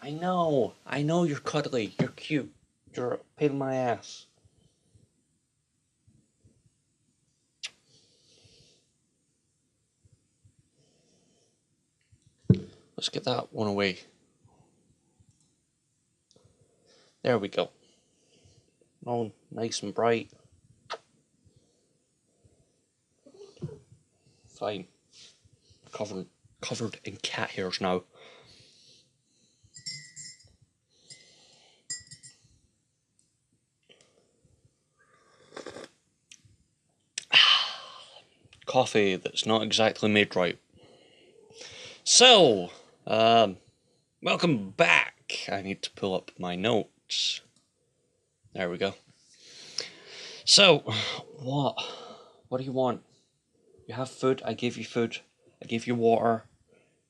I know you're cuddly, you're cute, you're a pain in my ass. Let's get that one away. There we go. All nice and bright. Fine. Covered in cat hairs now. Coffee that's not exactly made right. So, welcome back. I need to pull up my notes. There we go. So, what do you want? You have food, I gave you food. I gave you water.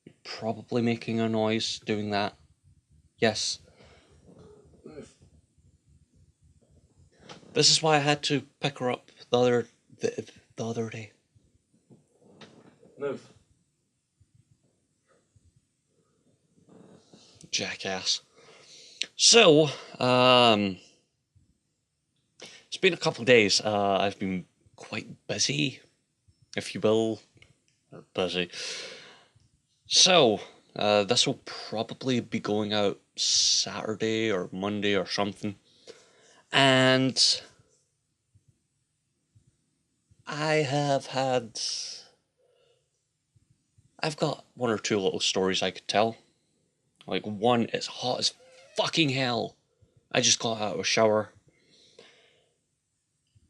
You're probably making a noise doing that. Yes. This is why I had to pick her up the other day. Move. Jackass. So, it's been a couple of days. I've been quite busy, if you will. Or busy. So, this will probably be going out Saturday or Monday or something. And I've got one or two little stories I could tell. Like, one, it's hot as fucking hell. I just got out of a shower.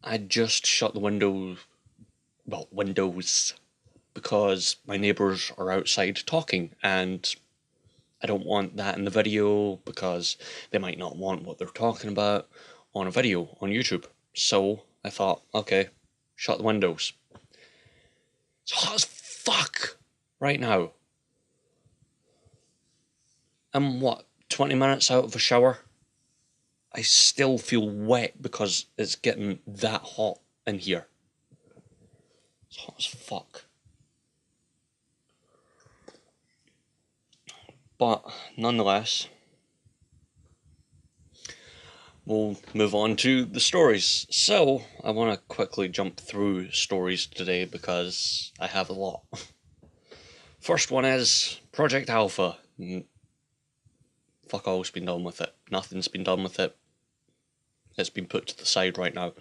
I just shut the windows, because my neighbours are outside talking, and I don't want that in the video because they might not want what they're talking about on a video on YouTube. So I thought, okay, shut the windows. It's hot as fuck right now. I'm 20 minutes out of a shower? I still feel wet because it's getting that hot in here. It's hot as fuck. But nonetheless, we'll move on to the stories. So, I want to quickly jump through stories today because I have a lot. First one is Project Alpha. Fuck all's been done with it. Nothing's been done with it. It's been put to the side right now.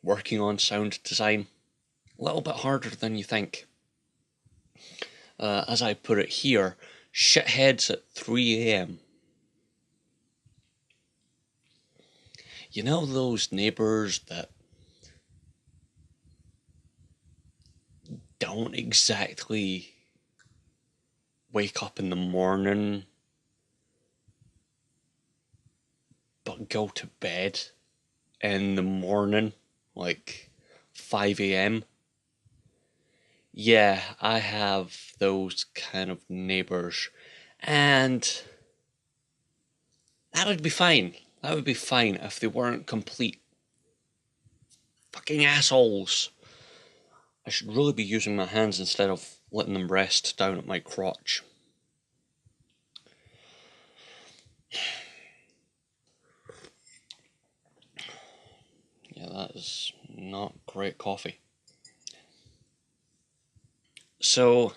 Working on sound design. A little bit harder than you think. As I put it here, shitheads at 3 a.m. You know those neighbours that don't exactly wake up in the morning but go to bed in the morning, like 5 a.m. Yeah, I have those kind of neighbours, and that would be fine. That would be fine if they weren't complete fucking assholes. I should really be using my hands instead of letting them rest down at my crotch. Yeah, that is not great coffee. So,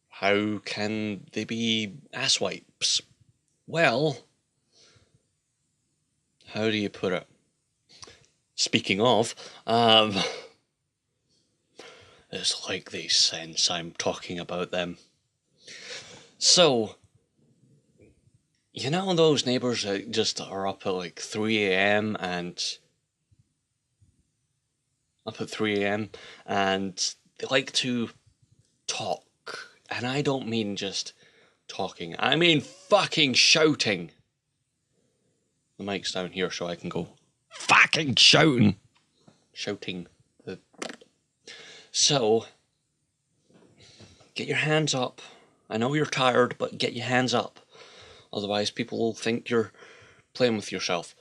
how can they be asswipes? Well, how do you put it? Speaking of, it's like they sense I'm talking about them. So, you know those neighbours that just are up at like 3 a.m. and they like to talk. And I don't mean just talking, I mean fucking shouting. The mic's down here so I can go fucking shouting. So, get your hands up. I know you're tired, but get your hands up. Otherwise people will think you're playing with yourself.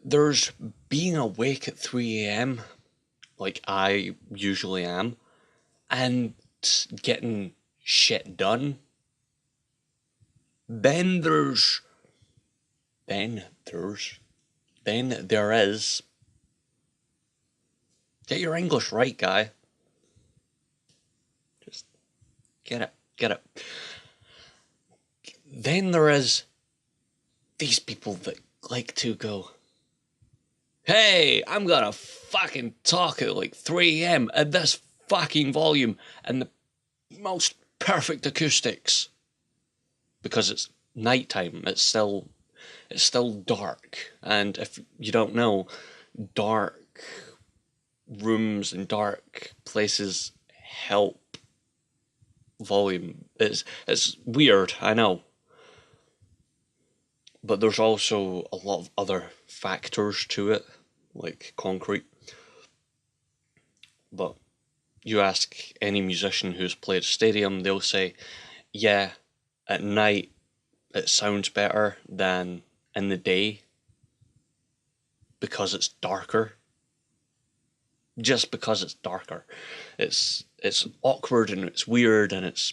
There's being awake at 3 a.m, like I usually am, and getting shit done, then there is, get your English right, guy. Just get it. Then there is these people that like to go, hey, I'm gonna fucking talk at like 3 a.m. at this fucking volume and the most perfect acoustics. Because it's nighttime, it's still dark. And if you don't know, dark rooms and dark places help volume. It's weird, I know. But there's also a lot of other factors to it, like concrete. But you ask any musician who's played a stadium, they'll say, yeah, at night it sounds better than in the day because it's darker. Just because it's darker. It's awkward and it's weird and it's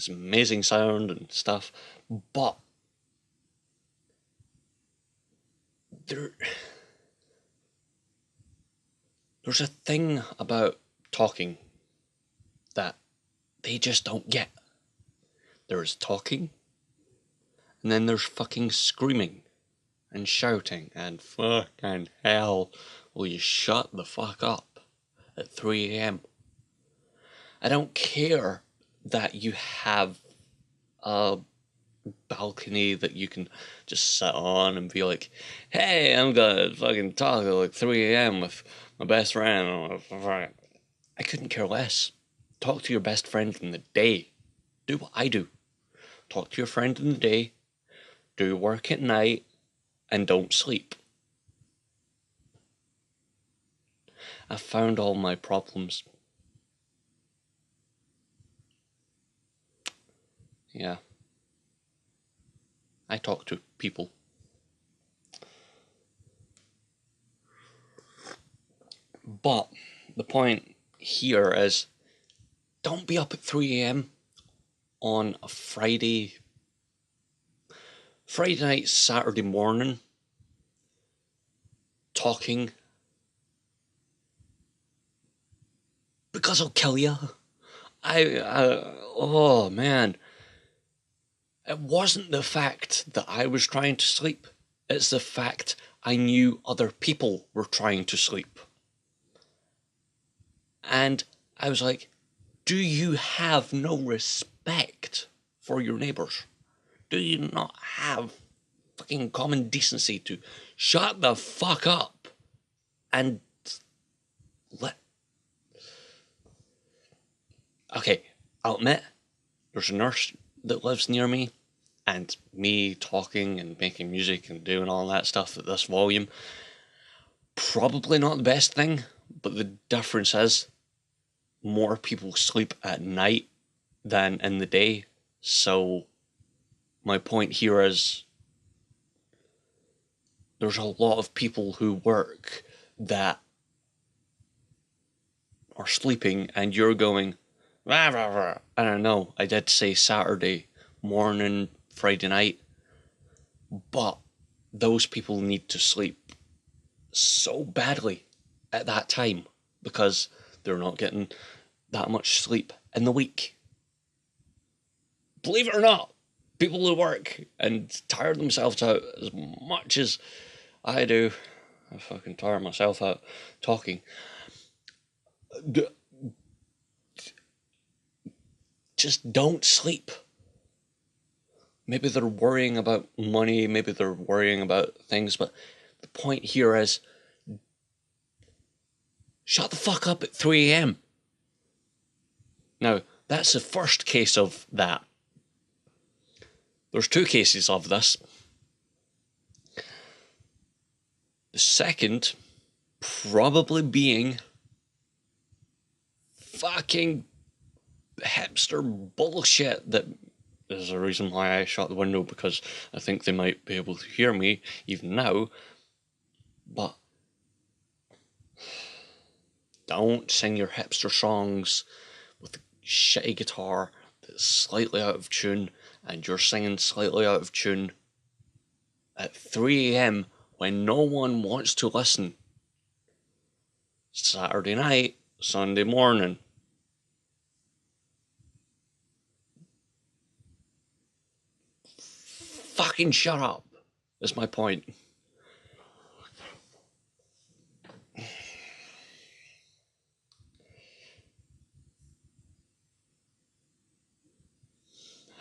amazing sound and stuff, but there's a thing about talking that they just don't get. There's talking, and then there's fucking screaming and shouting and fucking hell, will you shut the fuck up at 3 a.m. I don't care that you have a balcony that you can just sit on and be like, hey, I'm gonna fucking talk at like 3 a.m. with my best friend. I couldn't care less. Talk to your best friend in the day. Do what I do. Talk to your friend in the day, do work at night, and don't sleep. I found all my problems. Yeah. I talk to people. But the point here is, don't be up at 3 a.m. on a Friday night, Saturday morning, talking, because I'll kill you. Oh man. It wasn't the fact that I was trying to sleep. It's the fact I knew other people were trying to sleep. And I was like, do you have no respect for your neighbours? Do you not have fucking common decency to shut the fuck up and let... Okay, I'll admit, there's a nurse that lives near me, and me talking and making music and doing all that stuff at this volume, probably not the best thing, but the difference is more people sleep at night than in the day. So my point here is, there's a lot of people who work that are sleeping and you're going, rah, rah, rah. I don't know, I did say Saturday morning, Friday night, but those people need to sleep so badly at that time because they're not getting that much sleep in the week. Believe it or not, people who work and tire themselves out as much as I do, I fucking tire myself out talking, just don't sleep. Maybe they're worrying about money, maybe they're worrying about things, but the point here is, shut the fuck up at 3 a.m. Now, that's the first case of that. There's two cases of this. The second probably being fucking hipster bullshit that is the reason why I shut the window, because I think they might be able to hear me even now. But Don't sing your hipster songs with a shitty guitar that's slightly out of tune and you're singing slightly out of tune at 3 a.m. when no one wants to listen. Saturday night, Sunday morning. Fucking shut up, is my point.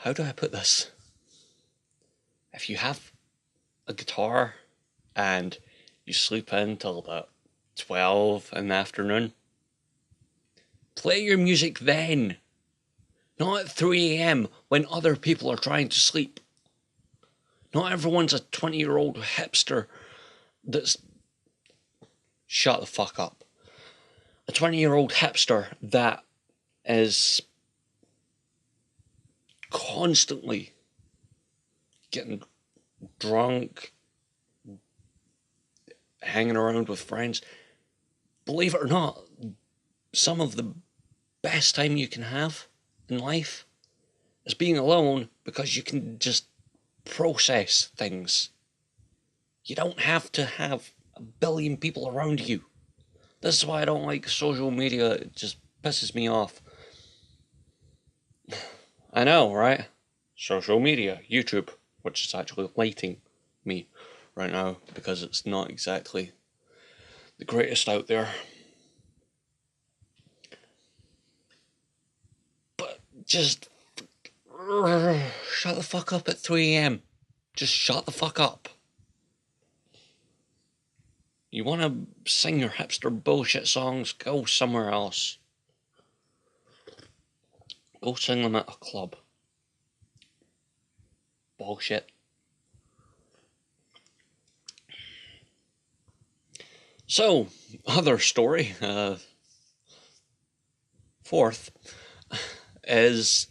How do I put this? If you have a guitar and you sleep in till about 12 in the afternoon, play your music then. Not at 3 a.m. when other people are trying to sleep. Not everyone's a 20-year-old hipster that's... Shut the fuck up. A 20-year-old hipster that is constantly getting drunk, hanging around with friends. Believe it or not, some of the best time you can have in life is being alone, because you can just process things. You don't have to have a billion people around you. This is why I don't like social media. It just pisses me off. I know, right? Social media, YouTube, which is actually lighting me right now because it's not exactly the greatest out there. But just shut the fuck up at 3 a.m. Just shut the fuck up. You want to sing your hipster bullshit songs? Go somewhere else. Go sing them at a club. Bullshit. So, other story, fourth, is,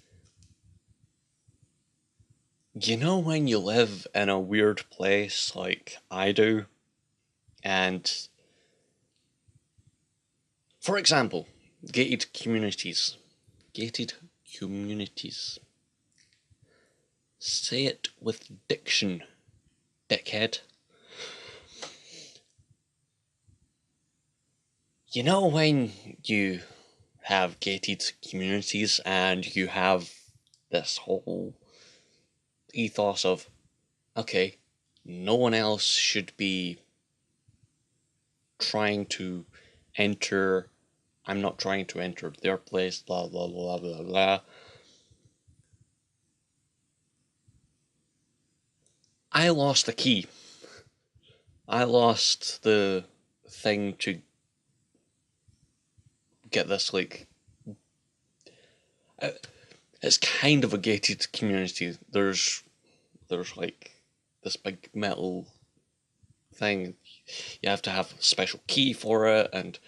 you know when you live in a weird place like I do, and, for example, gated communities. Gated communities. Say it with diction, dickhead. You know when you have gated communities and you have this whole ethos of, okay, no one else should be trying to enter, I'm not trying to enter their place, blah, blah, blah, blah, blah. I lost the key. I lost the thing to get this, like, it's kind of a gated community. There's like this big metal thing. You have to have a special key for it, and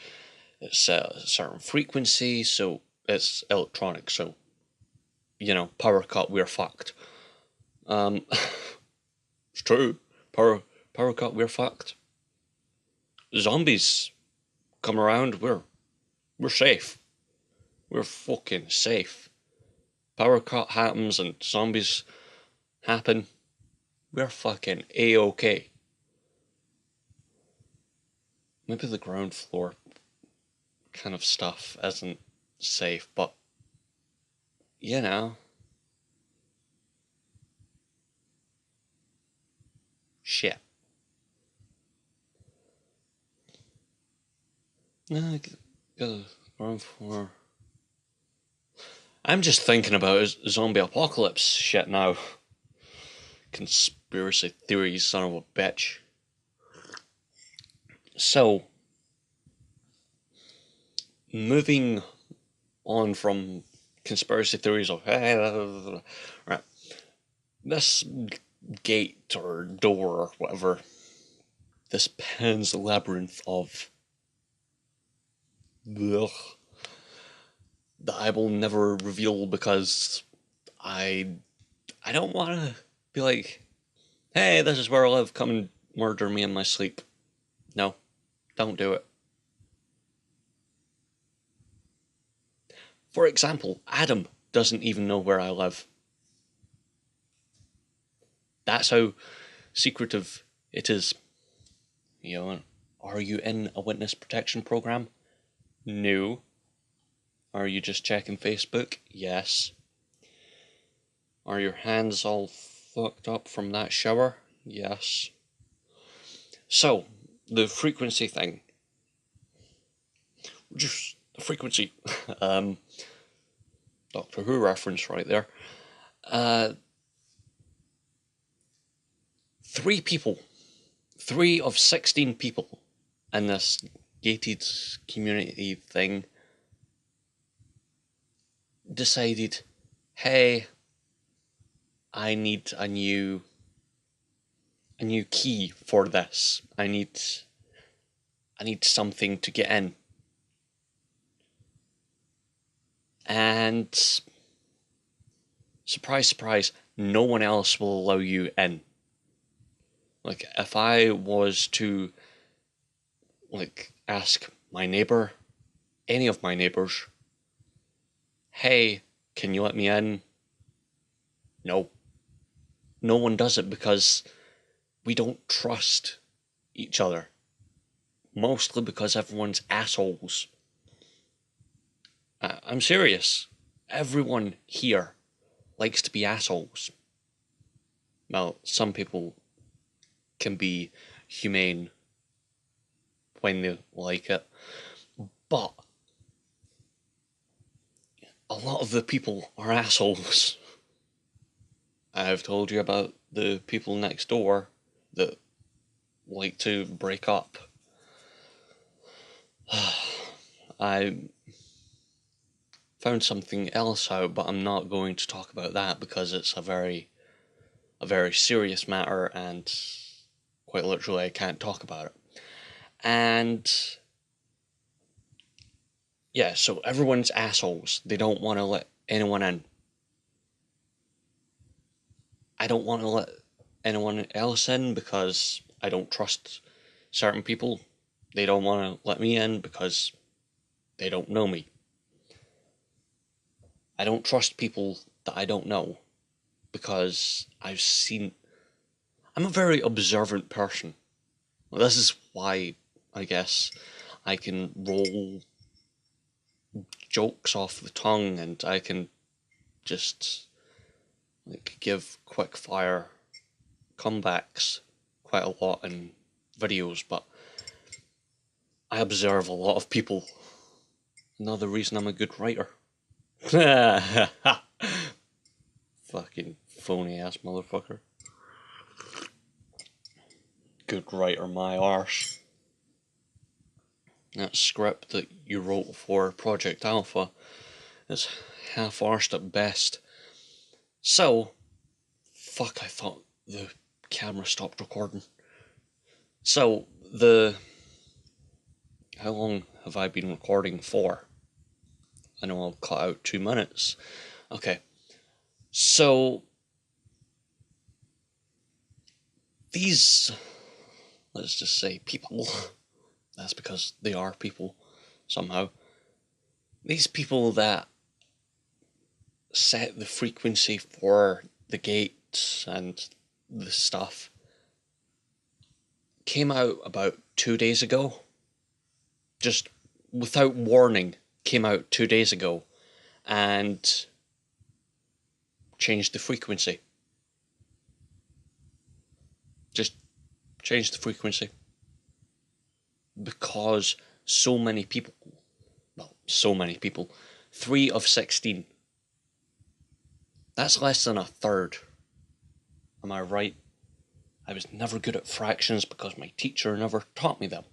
it's set at a certain frequency, so it's electronic. So, you know, power cut, we're fucked. It's true. Power cut, we're fucked. Zombies come around, we're safe. We're fucking safe. Power cut happens and zombies happen. We're fucking A-OK. Maybe the ground floor kind of stuff isn't safe, but, you know. Shit. No, the ground floor. I'm just thinking about zombie apocalypse shit now. Conspiracy theories, son of a bitch. So, moving on from conspiracy theories of, right, this gate or door or whatever, this Pan's Labyrinth of, ugh, that I will never reveal because I don't want to be like, hey, this is where I live, come and murder me in my sleep. No, don't do it. For example, Adam doesn't even know where I live. That's how secretive it is. You know, are you in a witness protection program? No. Are you just checking Facebook? Yes. Are your hands all fucked up from that shower? Yes. So, the frequency thing. Just the frequency. Doctor Who reference right there. 3 of 16 people in this gated community thing decided, hey, I need a new key for this. I need something to get in. And surprise, surprise, no one else will allow you in. Like, if I was to, like, ask my neighbour, any of my neighbours, hey, can you let me in? No. No one does it because we don't trust each other. Mostly because everyone's assholes. I'm serious. Everyone here likes to be assholes. Well, some people can be humane when they like it, but a lot of the people are assholes. I've told you about the people next door that like to break up. I found something else out, but I'm not going to talk about that because it's a very serious matter, and quite literally I can't talk about it. And yeah, so everyone's assholes. They don't want to let anyone in. I don't want to let anyone else in because I don't trust certain people. They don't want to let me in because they don't know me. I don't trust people that I don't know because I'm a very observant person. Well, this is why, I guess, I can roll jokes off the tongue and I can just like give quick fire comebacks quite a lot in videos, but I observe a lot of people. Another reason I'm a good writer. Fucking phony ass motherfucker. Good writer, my arse. That script that you wrote for Project Alpha is half-arsed at best. So, fuck, I thought the camera stopped recording. So, how long have I been recording for? I know I'll cut out 2 minutes. Okay. So, these, let's just say people, that's because they are people, somehow. These people that set the frequency for the gates and the stuff came out about 2 days ago. Just without warning, came out 2 days ago and changed the frequency. Just changed the frequency. Because so many people, 3 of 16. That's less than a third. Am I right? I was never good at fractions because my teacher never taught me them.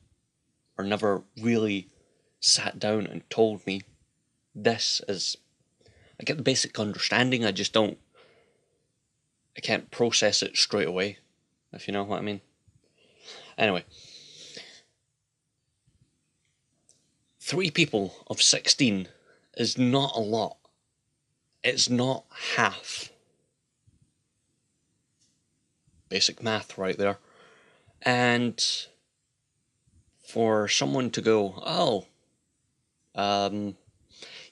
Or never really sat down and told me this is... I get the basic understanding, I can't process it straight away, if you know what I mean. Anyway. 3 people of 16 is not a lot. It's not half. Basic math right there. And for someone to go,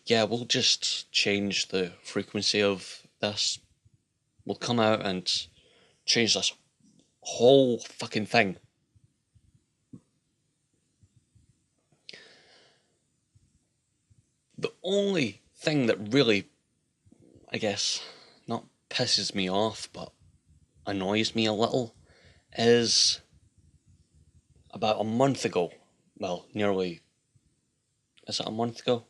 yeah, we'll just change the frequency of this. We'll come out and change this whole fucking thing. The only thing that really, I guess, not pisses me off, but annoys me a little, is about a month ago. Well, nearly. Is it a month ago?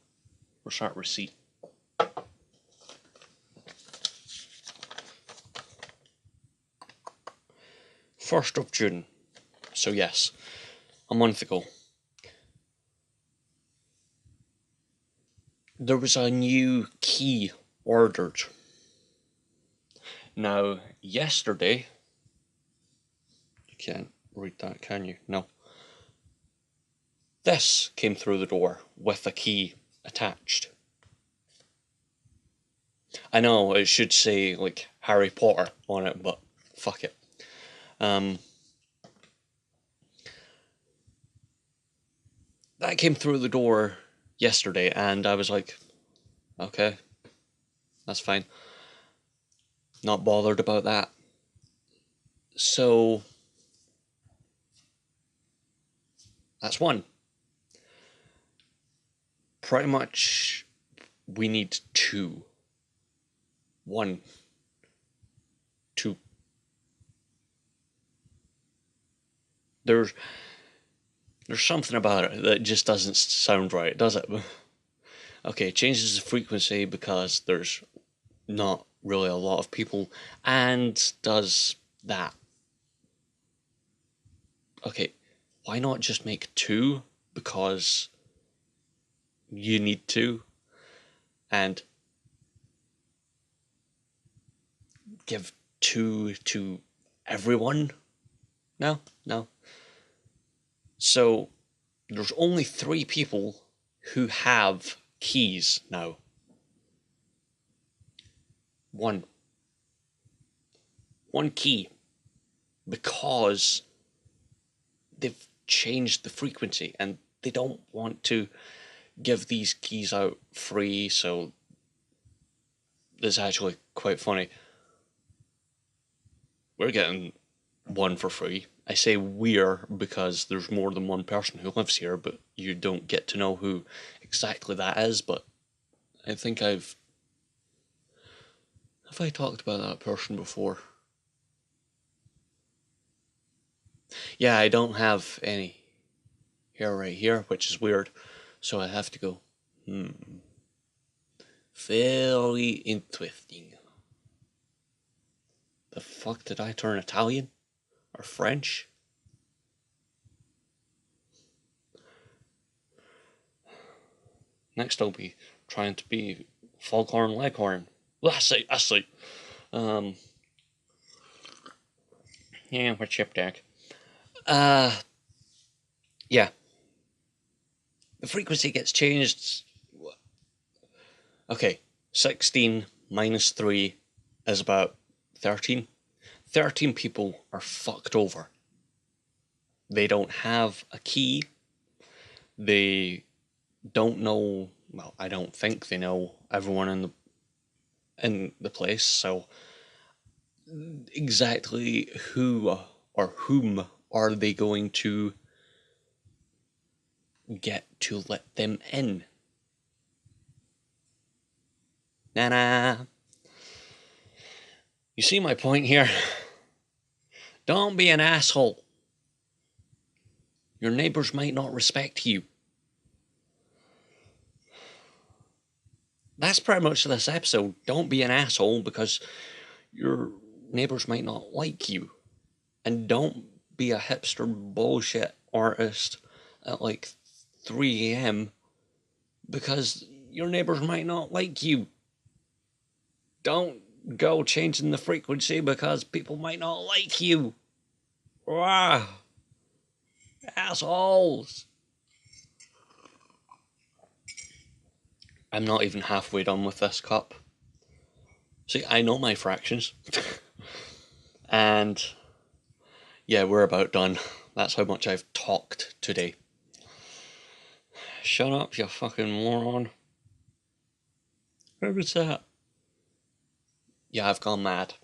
Where's that receipt? 1st of June. So yes, a month ago. There was a new key ordered. Now, yesterday, you can't read that, can you? No. This came through the door with a key attached. I know it should say like Harry Potter on it, but fuck it. That came through the door yesterday, and I was like, okay, that's fine. Not bothered about that. So, that's one. Pretty much, we need two. 1, 2. There's something about it that just doesn't sound right, does it? Okay, it changes the frequency because there's not really a lot of people, and does that. Okay, why not just make 2? Because you need to. And give 2 to everyone? No. So, there's only 3 people who have keys now. 1 key. Because they've changed the frequency and they don't want to give these keys out free, so it's actually quite funny. We're getting 1 for free. I say we're because there's more than one person who lives here, but you don't get to know who exactly that is. But I think have I talked about that person before? Yeah, I don't have any hair right here, which is weird, so I have to go, very interesting. The fuck did I turn Italian? Or French? Next I'll be trying to be Foghorn Leghorn. I see. Yeah, we're chip deck. Yeah. The frequency gets changed. Okay, 16 minus 3 is about 13. 13 people are fucked over. They don't have a key. They don't know, well, I don't think they know everyone in the place, so exactly who or whom are they going to get to let them in? Nah. You see my point here? Don't be an asshole. Your neighbors might not respect you. That's pretty much this episode. Don't be an asshole because your neighbors might not like you. And don't be a hipster bullshit artist at like 3 a.m. because your neighbors might not like you. Don't go changing the frequency because people might not like you. Rah! Assholes! I'm not even halfway done with this cup. See, I know my fractions. And yeah, we're about done. That's how much I've talked today. Shut up, you fucking moron. Where was that? Yeah, I've gone mad.